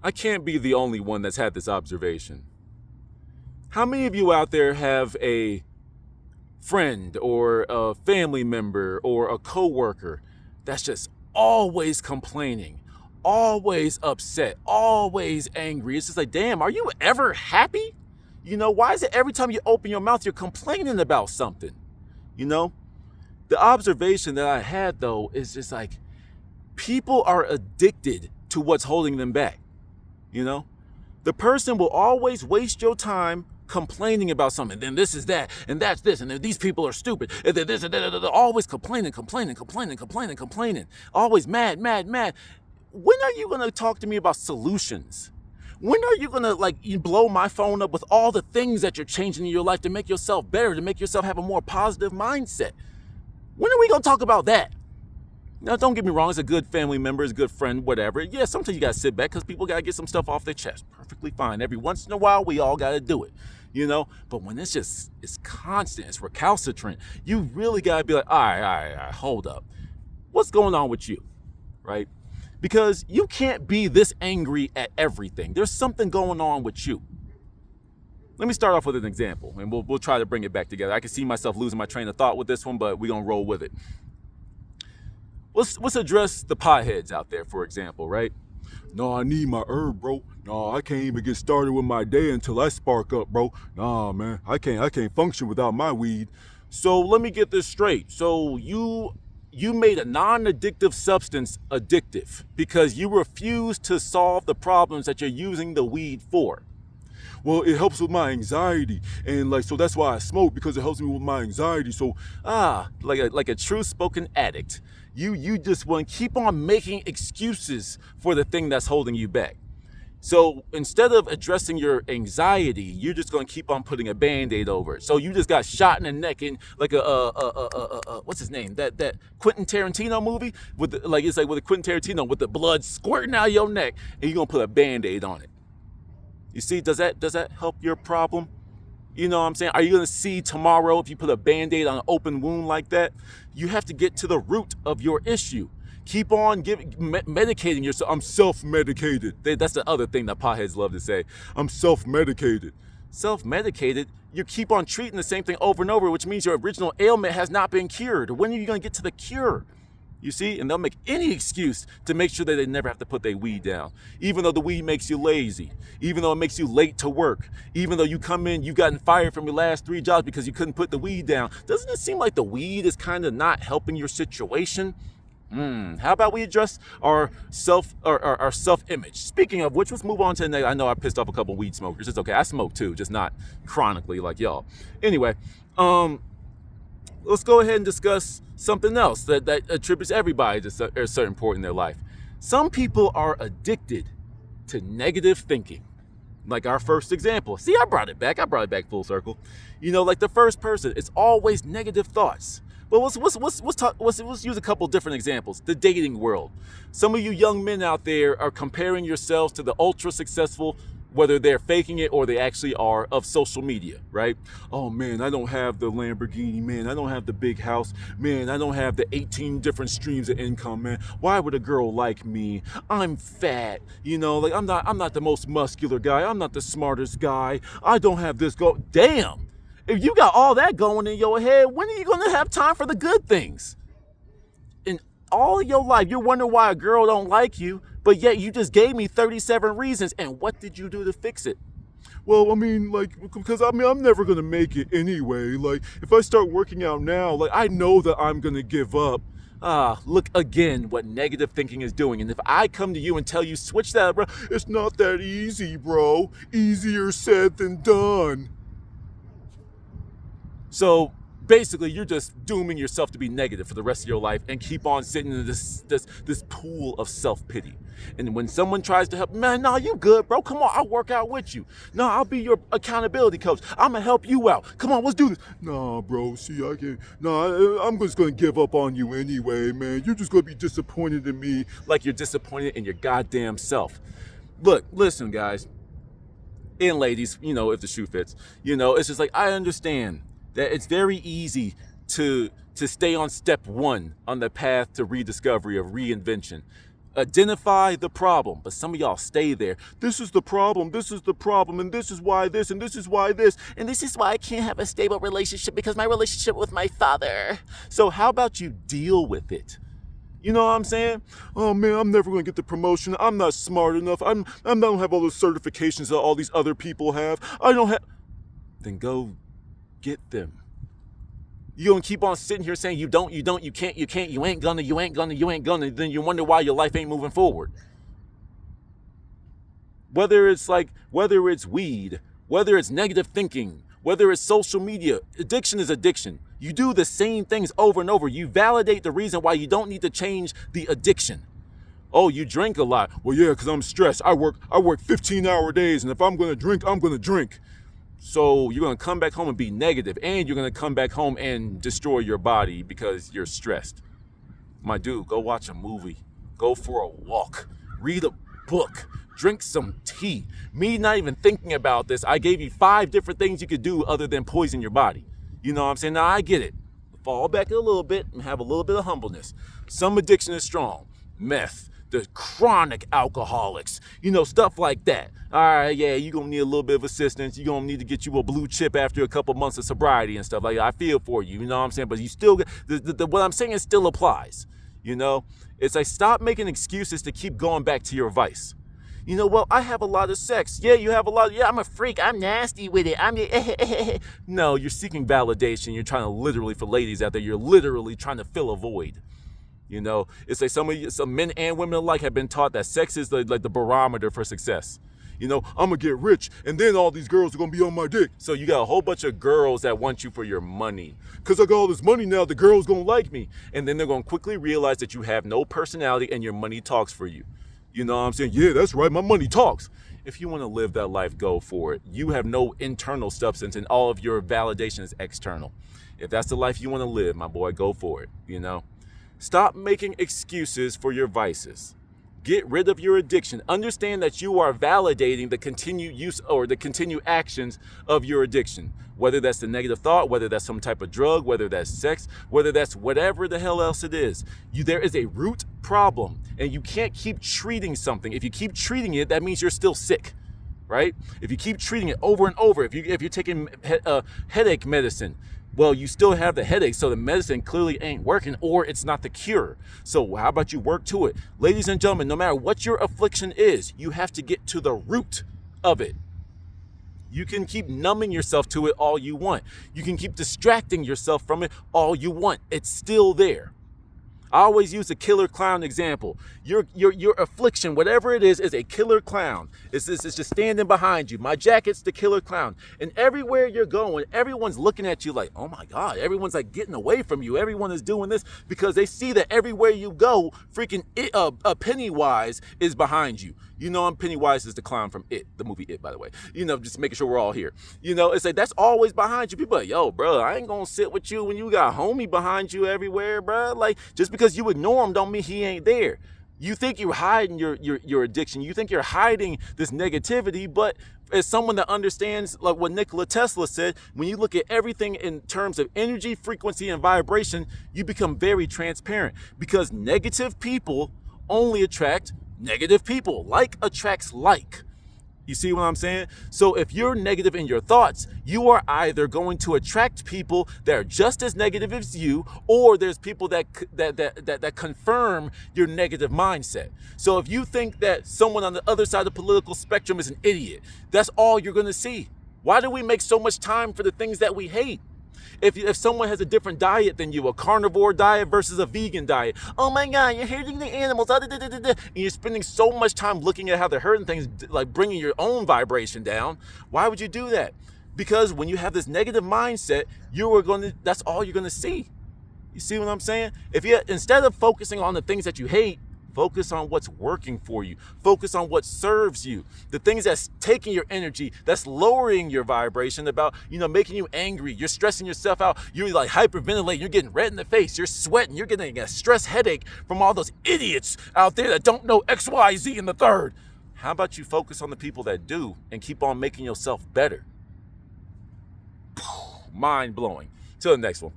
I can't be the only one that's had this observation. How many of you out there have a friend or a family member or a coworker that's just always complaining, always upset, always angry? It's just like, damn, are you ever happy? Why is it every time you open your mouth, you're complaining about something? The observation that I had though is just like, people are addicted to what's holding them back. The person will always waste your time complaining about something. Then this is that, and that's this, and then these people are stupid, and then this and that. Always complaining. Always mad. When are you gonna talk to me about solutions? When are you gonna you blow my phone up with all the things that you're changing in your life to make yourself better, to make yourself have a more positive mindset? When are we gonna talk about that? Now, don't get me wrong, it's a good family member, it's a good friend, whatever. Yeah, sometimes you gotta sit back because people gotta get some stuff off their chest. Perfectly fine. Every once in a while, we all gotta do it, But when it's constant, it's recalcitrant, you really gotta be like, all right, hold up. What's going on with you, right? Because you can't be this angry at everything. There's something going on with you. Let me start off with an example, and we'll try to bring it back together. I can see myself losing my train of thought with this one, but we're gonna roll with it. Let's address the potheads out there, for example, right? No, I need my herb, bro. No, I can't even get started with my day until I spark up, bro. Nah, man, I can't function without my weed. So let me get this straight. So you made a non-addictive substance addictive because you refuse to solve the problems that you're using the weed for. Well, it helps with my anxiety, and so that's why I smoke, because it helps me with my anxiety. So like a true spoken addict, you just want to keep on making excuses for the thing that's holding you back. So instead of addressing your anxiety, you're just going to keep on putting a Band-Aid over it. So you just got shot in the neck in like what's his name? That Quentin Tarantino movie with with a Quentin Tarantino with the blood squirting out of your neck, and you're going to put a Band-Aid on it. You see, does that help your problem? You know what I'm saying? Are you going to see tomorrow if you put a Band-Aid on an open wound like that? You have to get to the root of your issue. Keep on medicating yourself. I'm self-medicated. That's the other thing that potheads love to say. I'm self-medicated. Self-medicated? You keep on treating the same thing over and over, which means your original ailment has not been cured. When are you going to get to the cure? You see, and they'll make any excuse to make sure that they never have to put their weed down. Even though the weed makes you lazy, even though it makes you late to work, even though you come in, you've gotten fired from your last 3 jobs because you couldn't put the weed down. Doesn't it seem like the weed is kind of not helping your situation? How about we address our self-image? Speaking of which, let's move on to the next. I know I pissed off a couple weed smokers. It's okay. I smoke too, just not chronically like y'all. Anyway, let's go ahead and discuss something else that attributes everybody to a certain point in their life. Some people are addicted to negative thinking. Like our first example. See, I brought it back full circle. Like the first person, it's always negative thoughts. But let's use a couple different examples. The dating world. Some of you young men out there are comparing yourselves to the ultra successful, whether they're faking it or they actually are, of social media, right? Oh man, I don't have the Lamborghini, man. I don't have the big house, man. I don't have the 18 different streams of income, man. Why would a girl like me? I'm fat, I'm not the most muscular guy. I'm not the smartest guy. I don't have this go. Damn. If you got all that going in your head, when are you going to have time for the good things? In all of your life, you're wondering why a girl don't like you, but yet you just gave me 37 reasons. And what did you do to fix it? Well, because I'm never going to make it anyway. If I start working out now, I know that I'm going to give up. Look again what negative thinking is doing. And if I come to you and tell you, switch that, bro, it's not that easy, bro. Easier said than done. So basically, you're just dooming yourself to be negative for the rest of your life and keep on sitting in this pool of self-pity. And when someone tries to help, man, no, you good, bro. Come on, I'll work out with you. No, I'll be your accountability coach. I'm going to help you out. Come on, let's do this. Nah, bro, see, I can't. Nah, I'm just going to give up on you anyway, man. You're just going to be disappointed in me like you're disappointed in your goddamn self. Look, listen, guys. And ladies, if the shoe fits, it's just I understand that it's very easy to stay on step 1 on the path to rediscovery of reinvention. Identify the problem. But some of y'all stay there. This is the problem, and this is why this, and this is why this, and this is why I can't have a stable relationship because my relationship with my father. So how about you deal with it? You know what I'm saying? Oh man, I'm never gonna get the promotion. I'm not smart enough. I don't have all the certifications that all these other people have. I don't have. Then go get them. You gonna keep on sitting here saying you don't, you can't, you ain't gonna, then you wonder why your life ain't moving forward. Whether it's weed, whether it's negative thinking, whether it's social media, addiction is addiction. You do the same things over and over. You validate the reason why you don't need to change the addiction. Oh, you drink a lot. Well, yeah, because I'm stressed. I work 15-hour days, and if I'm gonna drink, I'm gonna drink. So you're going to come back home and be negative, and you're going to come back home and destroy your body because you're stressed. My dude, go watch a movie. Go for a walk. Read a book. Drink some tea. Me not even thinking about this, I gave you 5 different things you could do other than poison your body. You know what I'm saying? Now, I get it. Fall back a little bit and have a little bit of humbleness. Some addiction is strong. Meth. The chronic alcoholics, stuff like that. All right, yeah, you're going to need a little bit of assistance. You're going to need to get you a blue chip after a couple months of sobriety and stuff like that. I feel for you, you know what I'm saying? But you still, what I'm saying still applies, It's like, stop making excuses to keep going back to your vice. Well, I have a lot of sex. Yeah, you have a lot. Yeah, I'm a freak. I'm nasty with it. No, you're seeking validation. You're trying to literally, for ladies out there, you're literally trying to fill a void. It's like some men and women alike have been taught that sex is like the barometer for success. I'm gonna get rich and then all these girls are gonna be on my dick. So you got a whole bunch of girls that want you for your money. Cause I got all this money now, the girls gonna like me. And then they're gonna quickly realize that you have no personality and your money talks for you. You know what I'm saying? Yeah, that's right, my money talks. If you wanna live that life, go for it. You have no internal substance and all of your validation is external. If that's the life you wanna live, my boy, go for it, Stop making excuses for your vices. Get rid of your addiction. Understand that you are validating the continued use or the continued actions of your addiction. Whether that's the negative thought, whether that's some type of drug, whether that's sex, whether that's whatever the hell else it is. There is a root problem, and you can't keep treating something. If you keep treating it, that means you're still sick, right? If you keep treating it over and over, if you're taking headache medicine, well, you still have the headache, so the medicine clearly ain't working, or it's not the cure. So how about you work to it? Ladies and gentlemen, no matter what your affliction is, you have to get to the root of it. You can keep numbing yourself to it all you want. You can keep distracting yourself from it all you want. It's still there. I always use the killer clown example. Your affliction, whatever it is a killer clown. It's just standing behind you. My jacket's the killer clown. And everywhere you're going, everyone's looking at you like, oh my God, everyone's like getting away from you. Everyone is doing this because they see that everywhere you go, freaking Pennywise is behind you. Pennywise is the clown from It, the movie It, by the way. Just making sure we're all here. It's like that's always behind you. People are like, yo, bro, I ain't gonna sit with you when you got homie behind you everywhere, bro. Like, just because you ignore him don't mean he ain't there. You think you're hiding your addiction. You think you're hiding this negativity, but as someone that understands, like what Nikola Tesla said, when you look at everything in terms of energy, frequency, and vibration, you become very transparent because negative people only attract negative people. Like attracts like. You see what I'm saying? So if you're negative in your thoughts, you are either going to attract people that are just as negative as you, or there's people that confirm your negative mindset. So if you think that someone on the other side of the political spectrum is an idiot, that's all you're going to see. Why do we make so much time for the things that we hate? If someone has a different diet than you, a carnivore diet versus a vegan diet, oh my God, you're hurting the animals, and you're spending so much time looking at how they're hurting things, like bringing your own vibration down. Why would you do that? Because when you have this negative mindset, that's all you're gonna see. You see what I'm saying? Instead of focusing on the things that you hate, focus on what's working for you. Focus on what serves you. The things that's taking your energy, that's lowering your vibration, about, making you angry. You're stressing yourself out. You're like hyperventilating. You're getting red in the face. You're sweating. You're getting a stress headache from all those idiots out there that don't know X, Y, Z and the third. How about you focus on the people that do and keep on making yourself better? Mind blowing. Till the next one.